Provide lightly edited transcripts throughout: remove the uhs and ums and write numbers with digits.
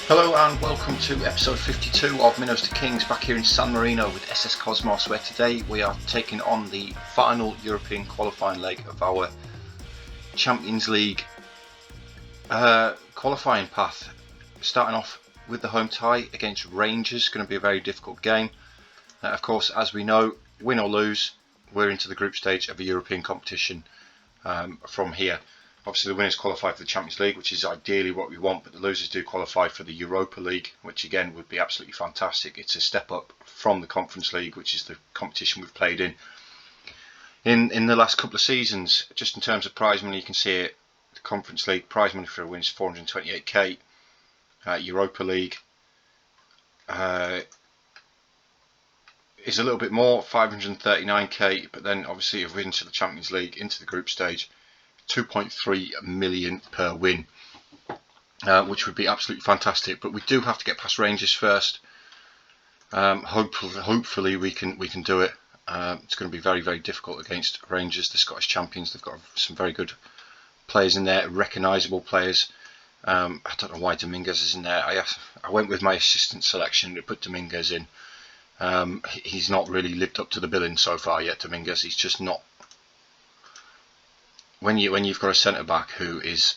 Hello and welcome to episode 52 of Minnows to Kings, back here in San Marino with SS Cosmos, where today we are taking on the final European qualifying leg of our Champions League qualifying path. Starting off with the home tie against Rangers, going to be a very difficult game. Of course, as we know, win or lose, we're into the group stage of a European competition from here. Obviously the winners qualify for the Champions League, which is ideally what we want, but the losers do qualify for the Europa League, which again would be absolutely fantastic. It's a step up from the Conference League, which is the competition we've played in the last couple of seasons. Just in terms of prize money, you can see it. The Conference League prize money for a win is 428k. Europa League is a little bit more, 539k, but then obviously if we're into the Champions League, into the group stage, 2.3 million per win, which would be absolutely fantastic. But we do have to get past Rangers first. Hopefully we can do it. It's going to be very, very difficult against Rangers, the Scottish champions. They've got some very good players in there, recognisable players. I don't know why Dominguez is in there. I went with my assistant selection to put Dominguez in. He's not really lived up to the billing so far yet, Dominguez. He's just not. When you've got a centre back who is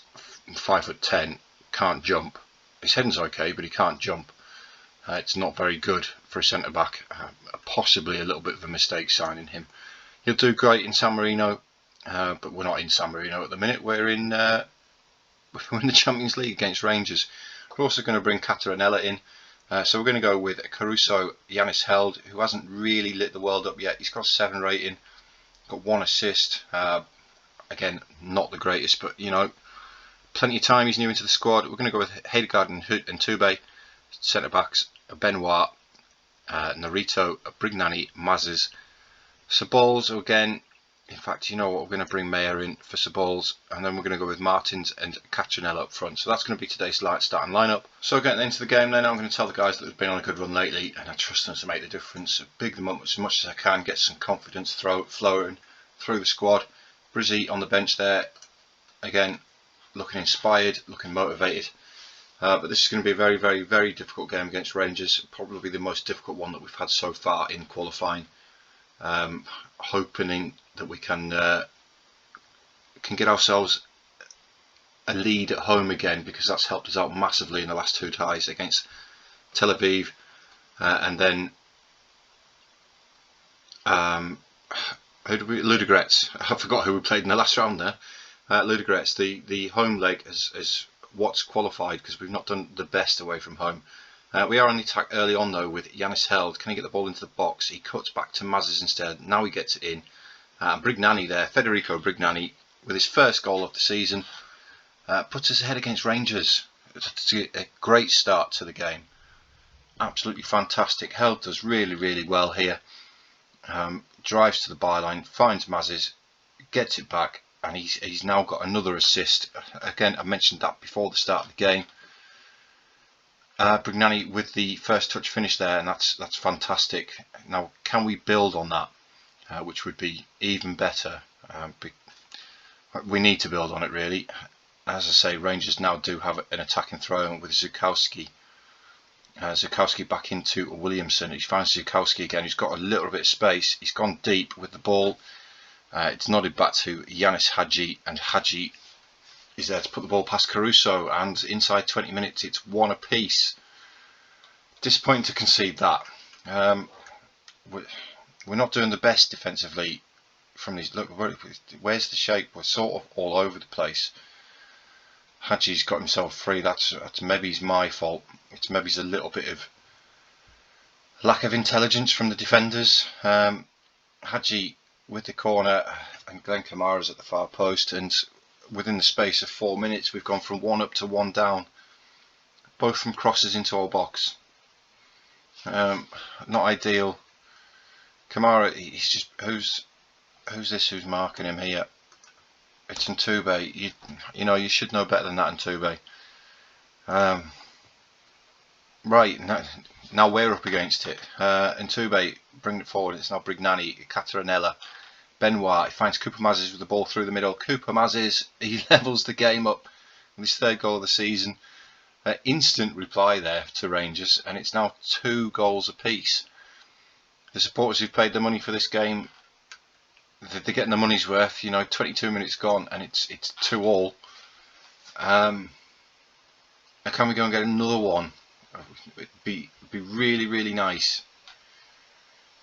5'10", can't jump. His heading's okay, but he can't jump. It's not very good for a centre back. Possibly a little bit of a mistake signing him. He'll do great in San Marino, but we're not in San Marino at the minute. We're in the Champions League against Rangers. We're also going to bring Catarinella in. So we're going to go with Caruso Yanis Held, who hasn't really lit the world up yet. He's got a 7 rating, got 1 assist. Again, not the greatest, but you know, plenty of time. He's new into the squad. We're going to go with Hedegaard and Tube, centre backs, Benoit, Narito, Brignani, Mazes, Sabols again. In fact, you know what? We're going to bring Mayer in for Sabols, and then we're going to go with Martins and Castronella up front. So that's going to be today's starting lineup. So getting into the game then, I'm going to tell the guys that have been on a good run lately, and I trust them to make the difference. Big them up as much as I can, get some confidence flowing through the squad. Brizzy on the bench there, again, looking inspired, looking motivated. But this is going to be a very, very, very difficult game against Rangers. Probably the most difficult one that we've had so far in qualifying. Hoping that we can get ourselves a lead at home again, because that's helped us out massively in the last 2 ties against Tel Aviv and then Ludogorets. I forgot who we played in the last round there. Ludogorets, the home leg is what's qualified, because we've not done the best away from home. We are on the attack early on though with Yanis Held. Can he get the ball into the box? He cuts back to Mazes instead. Now he gets it in. Brignani there, Federico Brignani, with his first goal of the season, puts us ahead against Rangers. It's a great start to the game. Absolutely fantastic. Held does really, really well here. Drives to the byline, finds Mazes, gets it back, and he's now got another assist. Again, I mentioned that before the start of the game. Brignani with the first touch finish there, and that's fantastic. Now, can we build on that, which would be even better? We need to build on it really. As I say, Rangers now do have an attacking throw with Zukowski. Zukowski back into Williamson. He finds Zukowski again, who's got a little bit of space. He's gone deep with the ball. It's nodded back to Yanis Hadji, and Hadji is there to put the ball past Caruso, and inside 20 minutes it's 1 apiece. Disappointing to concede that. We're not doing the best defensively from these. Look, where's the shape? We're sort of all over the place. Hadji's got himself free. That's maybe my fault. It's maybe a little bit of lack of intelligence from the defenders. Hadji with the corner, and Glenn Kamara's at the far post, and within the space of 4 minutes we've gone from 1 up to 1 down, both from crosses into our box. Not ideal. Kamara, he's just who's this who's marking him here? It's Ntube. You know, you should know better than that, Ntube. Right, now we're up against it. Ntube, bring it forward. It's now Brignani, Catarinella, Benoit. He finds Cooper Mazes with the ball through the middle. Cooper Mazes, he levels the game up with his 3rd goal of the season. Instant reply there to Rangers, and it's now 2 goals apiece. The supporters who've paid the money for this game, they're getting the money's worth. 22 minutes gone and it's 2-2. Can we go and get another one? It'd be really, really nice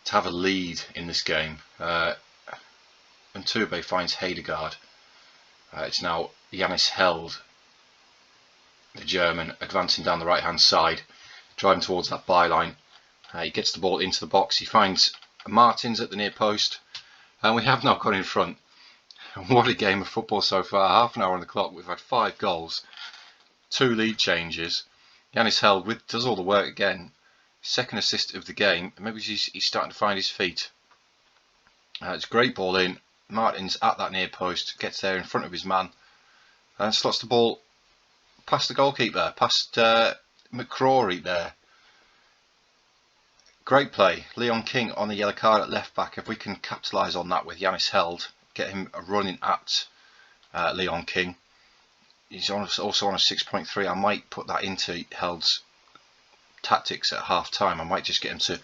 to have a lead in this game. And Tube finds Hedegaard. It's now Janis Held, the German, advancing down the right hand side, driving towards that byline. He gets the ball into the box. He finds Martins at the near post, and we have now got in front. What a game of football so far. Half an hour on the clock. We've had 5 goals, 2 lead changes. Janis Held does all the work again. Second assist of the game. Maybe he's starting to find his feet. It's a great ball in. Martins at that near post, gets there in front of his man and slots the ball past the goalkeeper, past McCrory there. Great play. Leon King on the yellow card at left back. If we can capitalise on that with Janis Held, get him running at Leon King. He's also on a 6.3. I might put that into Held's tactics at half time. I might just get him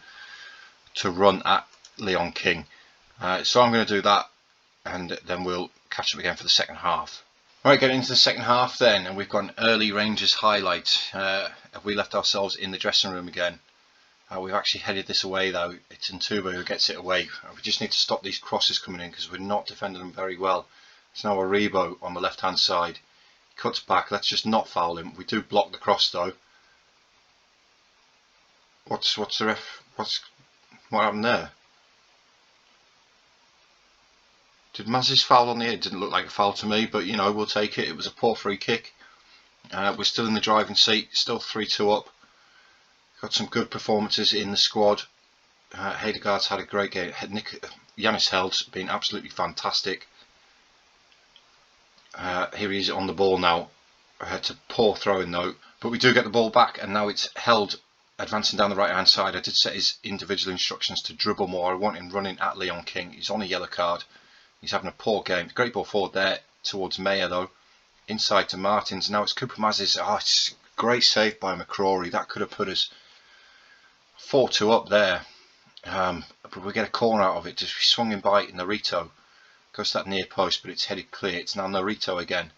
to run at Leon King. So I'm going to do that, and then we'll catch up again for the second half. Alright, getting into the second half then, and we've got an early Rangers highlight. We left ourselves in the dressing room again. We've actually headed this away though. It's Ntuba who gets it away. We just need to stop these crosses coming in because we're not defending them very well. It's now Aribo on the left hand side. He cuts back. Let's just not foul him. We do block the cross though. What's the ref? What happened there? Did Mazis foul on the head? Didn't look like a foul to me, but we'll take it. It was a poor free kick. We're still in the driving seat, still 3-2 up. Got some good performances in the squad. Hedegaard's had a great game. Janis Held's been absolutely fantastic. Here he is on the ball now. It's a poor throw-in though, but we do get the ball back, and now it's Held advancing down the right hand side. I did set his individual instructions to dribble more. I want him running at Leon King. He's on a yellow card. He's having a poor game. Great ball forward there towards Meyer though. Inside to Martins. Now it's Cooper Mazis. It's a great save by McCrory. That could have put us 4-2 up there. But we get a corner out of it. Just swung in by Narito. Goes to that near post, but it's headed clear. It's now Narito again.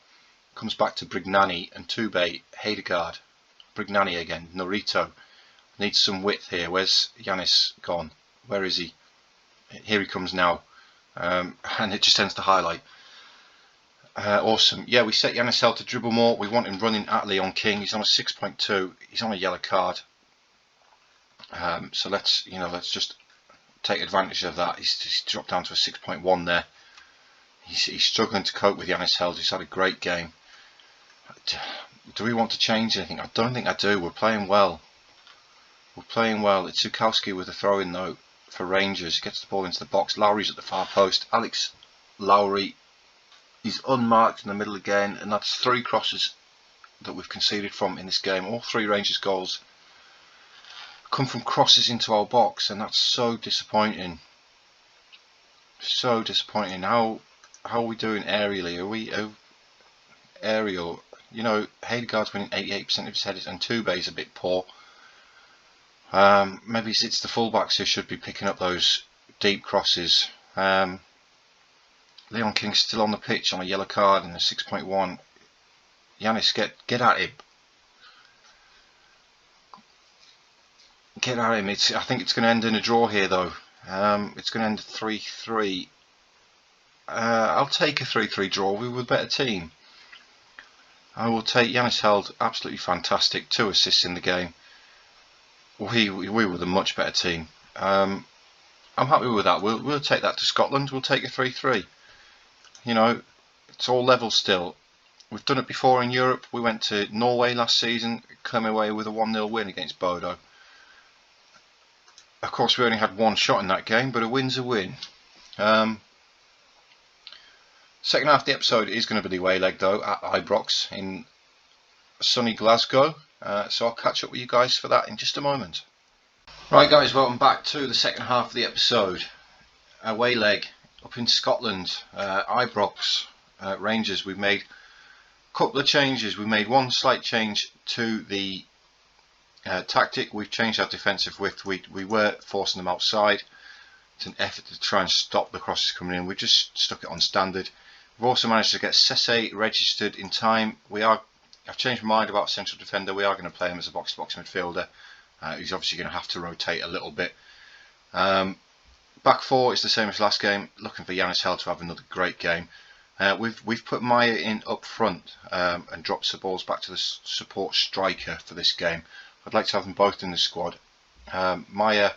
Comes back to Brignani and Tube. Hedegaard. Brignani again. Narito. Needs some width here. Where's Janis gone? Where is he? Here he comes now. And it just tends to highlight. Awesome. Yeah, we set Janis Held to dribble more. We want him running at Leon King. He's on a 6.2. He's on a yellow card. So let's just take advantage of that. He's dropped down to a 6.1 there. He's struggling to cope with Janis Held. He's had a great game. Do we want to change anything? I don't think I do. We're playing well. We're playing well. It's Zukowski with a throw-in though for Rangers. Gets the ball into the box. Lowry's at the far post. Alex Lowry is unmarked in the middle again, and that's 3 crosses that we've conceded from in this game. All 3 Rangers goals come from crosses into our box, and that's so disappointing. So disappointing. How are we doing aerially? Are we aerial? Hedegaard's winning 88% of his headers, and Tube's a bit poor. Maybe it's the fullbacks who should be picking up those deep crosses. Leon King's still on the pitch on a yellow card and a 6.1. Janis, get at him. Get at him. I think it's going to end in a draw here though. It's going to end 3-3. I'll take a 3-3 draw. We were a better team. I will take Janis Held. Absolutely fantastic. 2 assists in the game. We were the much better team. I'm happy with that. We'll take that to Scotland. We'll take a 3-3. It's all level still. We've done it before in Europe. We went to Norway last season, came away with a 1-0 win against Bodo. Of course, we only had 1 shot in that game, but a win's a win. Second half of the episode is going to be the away leg though at Ibrox in sunny Glasgow. So I'll catch up with you guys for that in just a moment. Right guys, welcome back to the second half of the episode. Away leg up in Scotland, Ibrox Rangers. We've made couple of changes. We made one slight change to the tactic. We've changed our defensive width. We were forcing them outside. It's an effort to try and stop the crosses coming in. We just stuck it on standard. We've also managed to get Sese registered in time. I've changed my mind about central defender. We are going to play him as a box-to-box midfielder. He's obviously going to have to rotate a little bit. Back four is the same as last game. Looking for Yanis Held to have another great game. We've put Maya in up front and dropped the balls back to the support striker for this game. I'd like to have them both in the squad. Maya,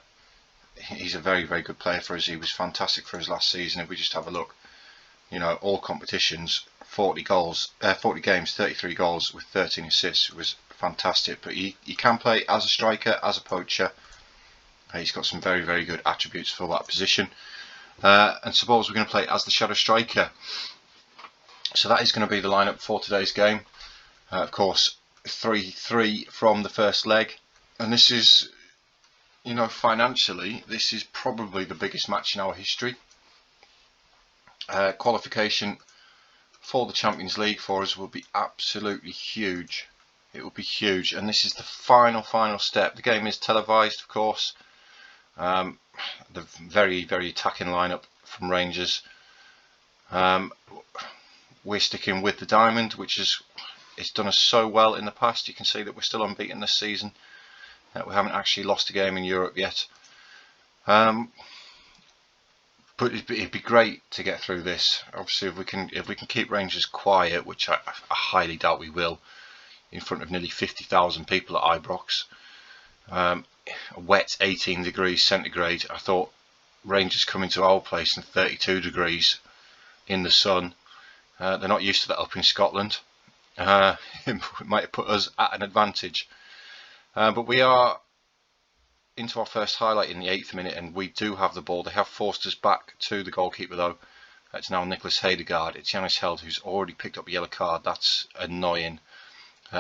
he's a very, very good player for us. He was fantastic for us last season. If we just have a look, you know, all competitions, 40 games, 33 goals with 13 assists was fantastic. But he can play as a striker, as a poacher. He's got some very, very good attributes for that position. And suppose we're going to play as the shadow striker. So that is going to be the lineup for today's game. Of course, 3-3 from the first leg. And this is, you know, financially, this is probably the biggest match in our history. Qualification for the Champions League for us will be absolutely huge. It will be huge, and this is the final step. The game is televised, of course. The very, very attacking lineup from Rangers. We're sticking with the diamond, which it's done us so well in the past. You can see that we're still unbeaten this season. We haven't actually lost a game in Europe yet. But it'd be great to get through this. Obviously, if we can keep Rangers quiet, which I highly doubt we will, in front of nearly 50,000 people at Ibrox, a wet 18 degrees centigrade. I thought Rangers coming to our place in 32 degrees in the sun. They're not used to that up in Scotland. It might have put us at an advantage. But we are into our first highlight in the 8th minute, and we do have the ball. They have forced us back to the goalkeeper though. It's now Nicholas Hedegaard. It's Yanis Held who's already picked up a yellow card. That's annoying.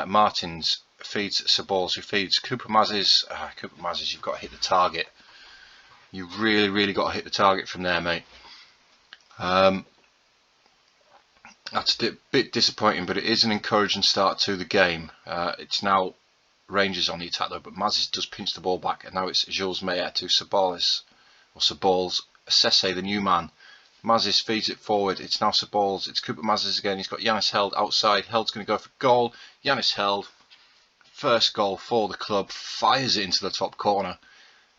Martins feeds Saballs, who feeds Cooper Mazes. Cooper Mazes, you've got to hit the target. You really got to hit the target from there, mate. That's a bit disappointing, but it is an encouraging start to the game. It's now Rangers on the attack though, but Mazes does pinch the ball back, and now it's Jules Meyer to Saballs, Sese, the new man. Mazes feeds it forward. It's now Saballs. It's Cooper Mazes again. He's got Yanis Held outside. Held's going to go for goal. Yanis Held, first goal for the club, fires it into the top corner,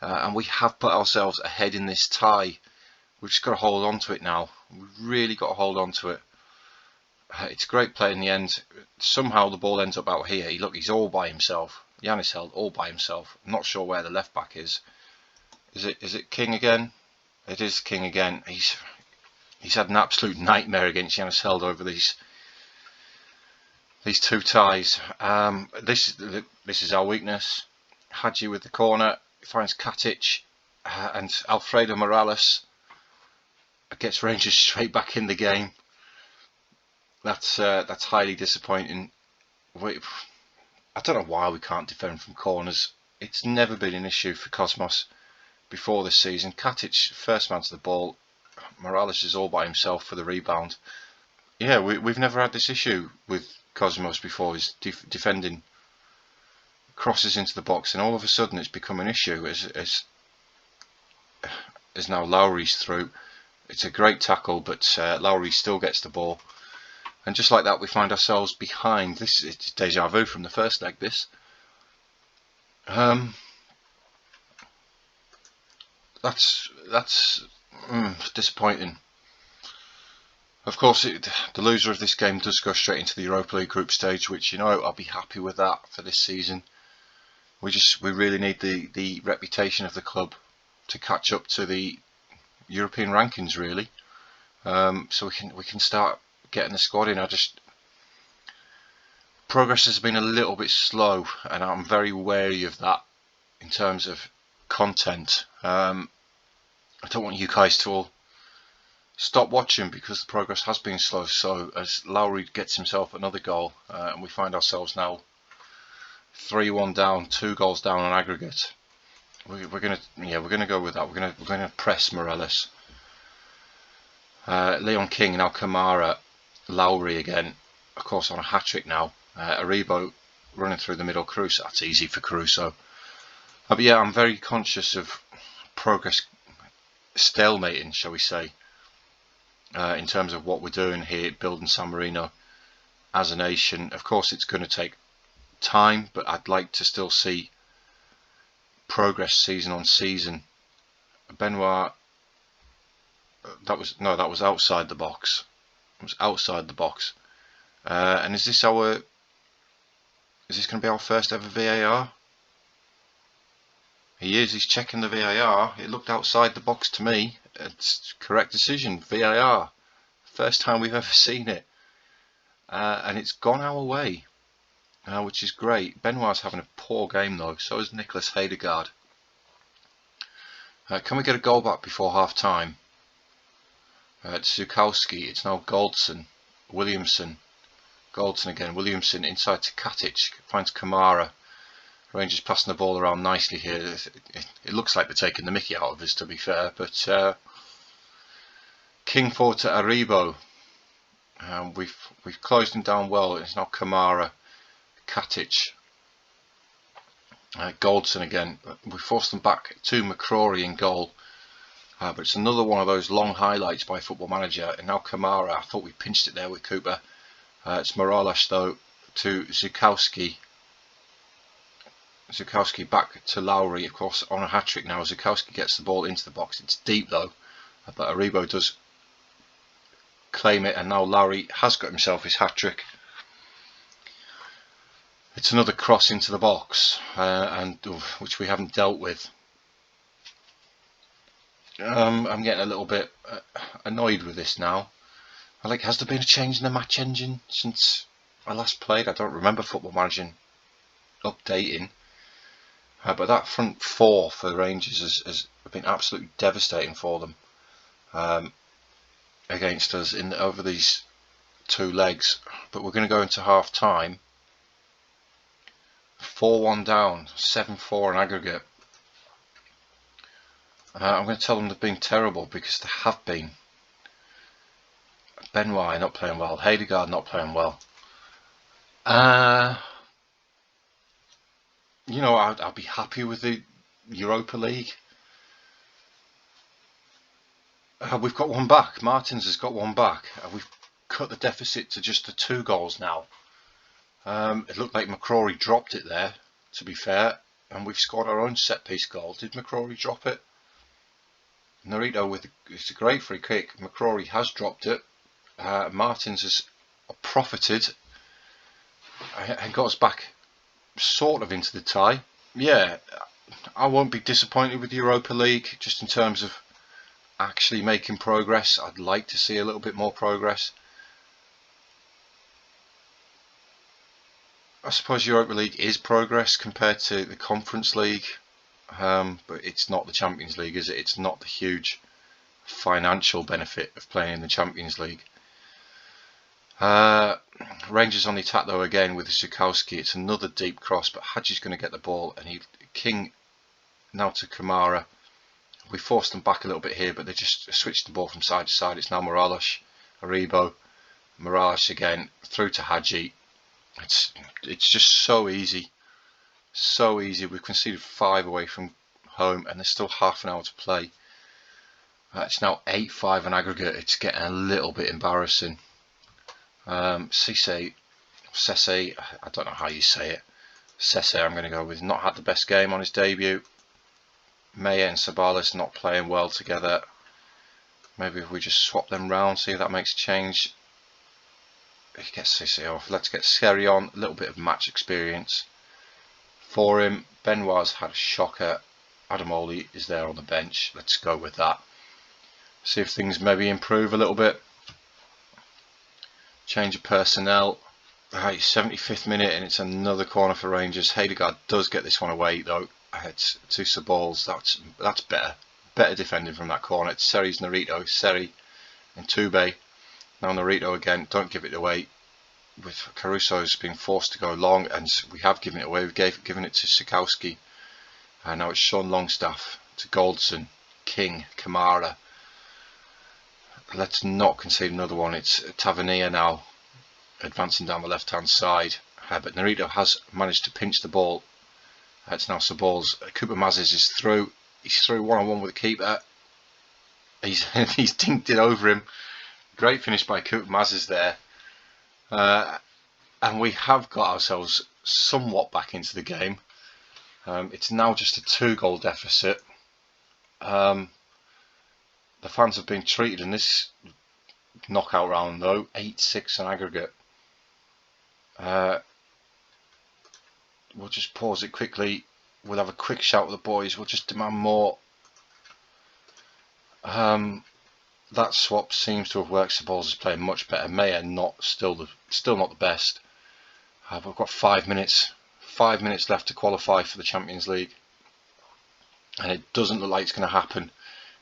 and we have put ourselves ahead in this tie. We've just got to hold on to it now. We've really got to hold on to it. It's a great play in the end. Somehow the ball ends up out here. Look, he's all by himself. Yanis Held all by himself. I'm not sure where the left back is. Is it King again? It is King again. He's had an absolute nightmare against Yanis Held over these two ties. This is our weakness. Hadji with the corner finds Katic, and Alfredo Morales gets Rangers straight back in the game. That's highly disappointing. I don't know why we can't defend from corners. It's never been an issue for Cosmos before this season. Katic, first man to the ball. Morales is all by himself for the rebound. Yeah, we've never had this issue with Cosmos before. He's defending crosses into the box, and all of a sudden it's become an issue as now Lowry's through. It's a great tackle, but Lowry still gets the ball. And just like that, we find ourselves behind. This is deja vu from the first leg, this. That's disappointing. Of course, the loser of this game does go straight into the Europa League group stage, which, you know, I'll be happy with that for this season. We really need the reputation of the club to catch up to the European rankings, really. So we can start getting the squad in. Progress has been a little bit slow, and I'm very wary of that in terms of content. I don't want you guys to all stop watching because the progress has been slow. So as Lowry gets himself another goal, and we find ourselves now 3-1 down, 2 goals down on aggregate. We're gonna go with that. We're gonna press Morales. Leon King, now Kamara, Lowry again. of course, on a hat-trick now. Aribo running through the middle. Caruso, that's easy for Caruso. But yeah, I'm very conscious of progress stalemating, shall we say, in terms of what we're doing here, building San Marino as a nation. Of course, it's going to take time, but I'd like to still see progress season on season. Benoit, that was outside the box. It was outside the box. And is this going to be our first ever VAR? He's checking the VAR. It looked outside the box to me. It's correct decision, VAR. First time we've ever seen it. And it's gone our way, which is great. Benoit's having a poor game though, so is Nicholas Hedegaard. Can we get a goal back before half time? It's Zukowski, it's now Goldson, Williamson, Goldson again, Williamson inside to Katic, finds Kamara. Rangers passing the ball around nicely here. It looks like they're taking the mickey out of us, to be fair, but King forward to Aribo. We've closed him down well. It's now Kamara, Katic, Goldson again. We forced them back to McCrory in goal. But it's another one of those long highlights by Football Manager. And now Kamara, I thought we pinched it there with Cooper. It's Morales though to Zukowski. Zukowski back to Lowry, of course, on a hat-trick now. Zukowski gets the ball into the box. It's deep though, but Aribo does claim it, and now Lowry has got himself his hat-trick. It's another cross into the box, which we haven't dealt with. I'm getting a little bit annoyed with this now. Has there been a change in the match engine since I last played? I don't remember Football Manager updating. But that front four for the Rangers has been absolutely devastating for them against us over these two legs. But we're going to go into half time 4-1 down, 7-4 in aggregate. I'm going to tell them they've been terrible, because they have been. Benoit not playing well, Hedegaard not playing well. You know, I'll be happy with the Europa League. We've got one back. Martins has got one back. We've cut the deficit to just the 2 goals now. It looked like McCrory dropped it there, to be fair, and we've scored our own set-piece goal. Did McCrory drop it? Narito it's a great free kick. McCrory has dropped it. Martins has profited and got us back sort of into the tie. Yeah, I won't be disappointed with the Europa League, just in terms of actually making progress. I'd like to see a little bit more progress. I suppose Europa League is progress compared to the Conference League, but it's not the Champions League, is it? It's not the huge financial benefit of playing in the Champions League. Rangers on the attack though again with Zukowski. It's another deep cross, but Hadji's going to get the ball, and King now to Kamara. We forced them back a little bit here, but they just switched the ball from side to side. It's now Morales, Aribo, Morales again through to Hadji. It's just so easy, so easy. We've conceded 5 away from home, and there's still half an hour to play. It's now 8-5 in aggregate. It's getting a little bit embarrassing. Sese, I don't know how you say it. Sese, I'm going to go with. Not had the best game on his debut. Meyer and Sabalis not playing well together. Maybe if we just swap them round, see if that makes a change. Get Sese off. Let's get Seri on. A little bit of match experience for him. Benoit's had a shocker. Adamoli is there on the bench. Let's go with that. See if things maybe improve a little bit. Change of personnel. Right, 75th minute, and it's another corner for Rangers. Hedegaard does get this one away though. It's to Saballs. That's better. Better defending from that corner. It's Seri's Narito. Seri and Tube. Now Narito again. Don't give it away. With Caruso's being forced to go long, and we have given it away. We've given it to Zukowski. And now it's Sean Longstaff to Goldson, King, Kamara. Let's not concede another one. It's Tavernier now. advancing down the left hand side, but Narito has managed to pinch the ball. It's now Sabal's. Cooper Mazes is through. He's through one-on-one with the keeper. He's dinked it over him. Great finish by Cooper Mazes there. And we have got ourselves somewhat back into the game. It's now just a 2-goal deficit. The fans have been treated in this knockout round though, 8-6 on aggregate. We'll just pause it quickly. We'll have a quick shout with the boys. We'll just demand more. That swap seems to have worked. Sabal's is playing much better. Maya still not the best. We've got 5 minutes. 5 minutes left to qualify for the Champions League, and it doesn't look like it's going to happen.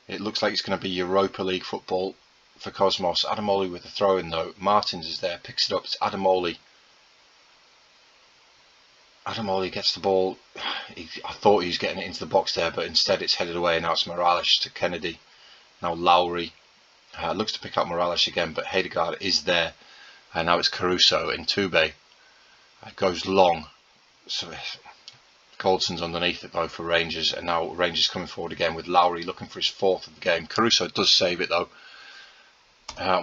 It looks like it's going to be Europa League football for Cosmos. Adamoli with the throw in though. Martins is there, picks it up. It's Adamoli. Adamoli gets the ball. I thought he was getting it into the box there, but instead it's headed away. Now it's Morales to Kennedy. Now Lowry looks to pick up Morales again, but Hedegaard is there. And now it's Caruso in Tube. Goes long. So Goldson's underneath it though for Rangers, and now Rangers coming forward again with Lowry looking for his 4th of the game. Caruso does save it though.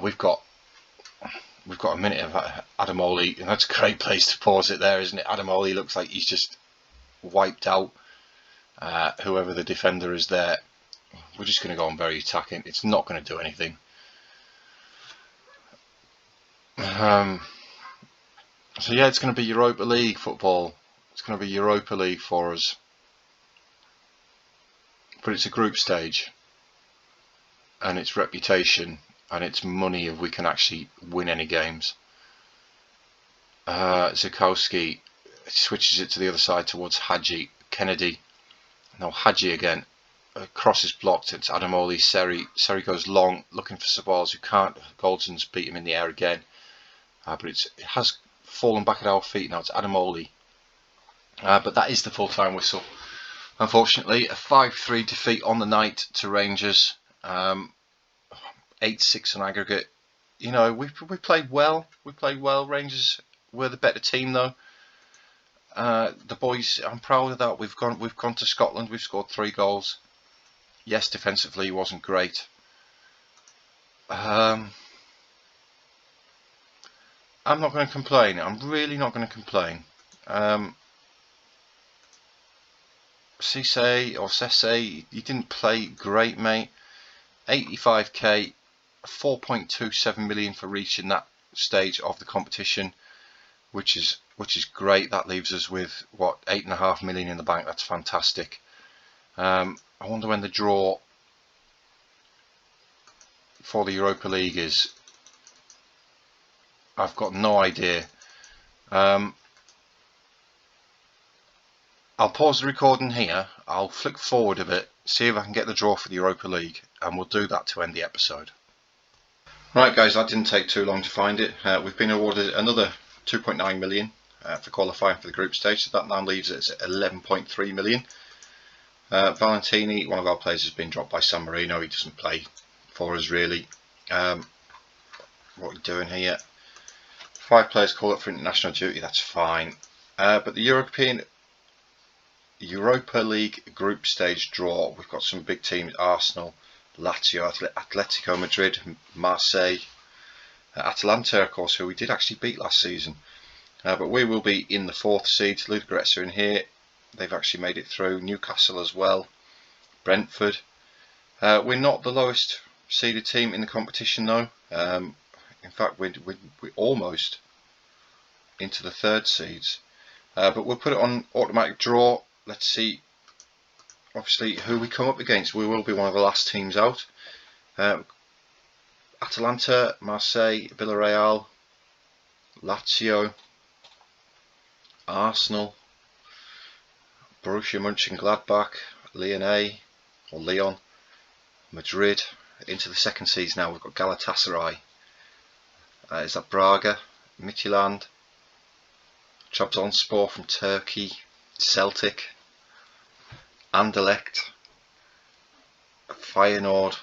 We've got a minute of Adamoli, and that's a great place to pause it there, isn't it? Adamoli looks like he's just wiped out whoever the defender is there. We're just going to go on very attacking. It's not going to do anything. So yeah, it's going to be Europa League football. It's going to be Europa League for us. But it's a group stage. And it's reputation. And it's money if we can actually win any games. Zukowski switches it to the other side towards Hadji. Kennedy. Now Hadji again. Cross is blocked. It's Adamoli. Seri goes long, looking for Sabals, who can't. Goldson's beat him in the air again. But it has fallen back at our feet now. It's Adamoli. But that is the full-time whistle. Unfortunately, a 5-3 defeat on the night to Rangers. 8-6 on aggregate. You know, we played well. We played well. Rangers were the better team though. The boys, I'm proud of that. We've gone to Scotland. We've scored 3 goals. Yes, defensively it wasn't great. I'm not going to complain. I'm really not going to complain. Cisse or Sesse, you didn't play great, mate. 85k, 4.27 million for reaching that stage of the competition, which is great. That leaves us with what, 8.5 million in the bank. That's fantastic. I wonder when the draw for the Europa League is. I've got no idea. I'll pause the recording here. I'll flick forward a bit, see if I can get the draw for the Europa League, and we'll do that to end the episode. Right guys, that didn't take too long to find it. We've been awarded another 2.9 million for qualifying for the group stage, so that now leaves us at 11.3 million. Valentini, one of our players, has been dropped by San Marino. He doesn't play for us really. What are we doing here? 5 players call up for international duty, that's fine. But the Europa League group stage draw, we've got some big teams: Arsenal, Lazio, Atletico Madrid, Marseille, Atalanta, of course, who we did actually beat last season. But we will be in the 4th seed. Ludogorets are in here. They've actually made it through. Newcastle as well. Brentford. We're not the lowest seeded team in the competition though. In fact, we're almost into the 3rd seeds. But we'll put it on automatic draw. Let's see, obviously, who we come up against. We will be one of the last teams out. Atalanta, Marseille, Villarreal, Lazio, Arsenal, Borussia Mönchengladbach, Lyon, Madrid. Into the 2nd seeds now. We've got Galatasaray. Is that Braga, Midtjylland, Trabzonspor from Turkey, Celtic, Anderlecht, Feyenoord,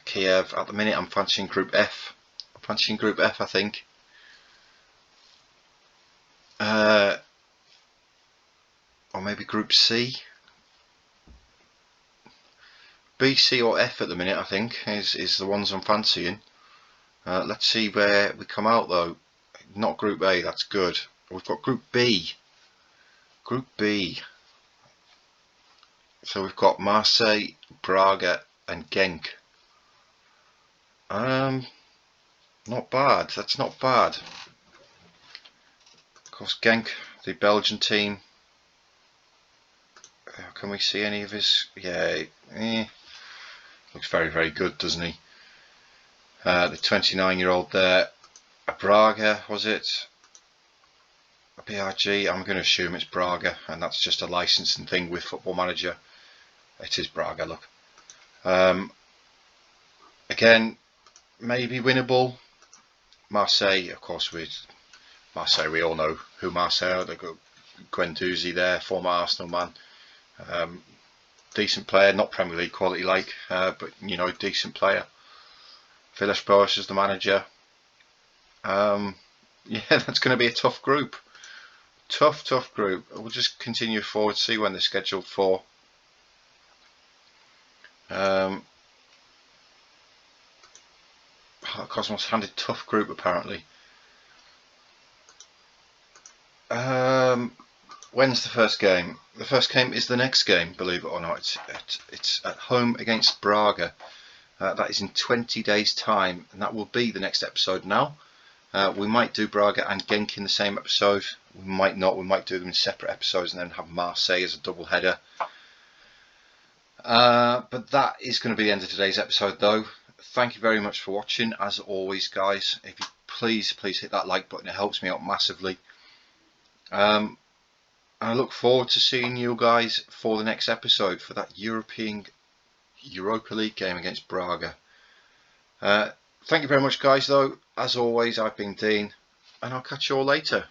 Kiev. At the minute I'm fancying Group F. I think. or maybe Group C. B, C or F at the minute, I think, is the ones I'm fancying. Let's see where we come out though. Not Group A, that's good. We've got Group B. Group B. So we've got Marseille, Braga and Genk. Not bad, that's not bad. Of course, Genk, the Belgian team. Can we see any of his? Yeah, looks very, very good, doesn't he? The 29-year-old there. Braga, was it? BRG, I'm going to assume it's Braga, and that's just a licensing thing with Football Manager. It is Braga, look. Again, maybe winnable. Marseille, of course, Marseille, we all know who Marseille are. They've got Guendouzi there, former Arsenal man. Decent player, not Premier League quality like, but you know, decent player. Villas-Boas is the manager. Yeah, that's going to be a tough group. Tough group. We'll just continue forward, see when they're scheduled for. Cosmos handed tough group apparently. When's the first game? The first game is the next game, believe it or not. It's at home against Braga. That is in 20 days time, and that will be the next episode now. We might do Braga and Genk in the same episode. We might not. We might do them in separate episodes and then have Marseille as a double header. But that is going to be the end of today's episode though. Thank you very much for watching. As always, guys, if you please hit that like button, it helps me out massively. I look forward to seeing you guys for the next episode for that Europa League game against Braga. Thank you very much, guys, though. As always, I've been Dean, and I'll catch you all later.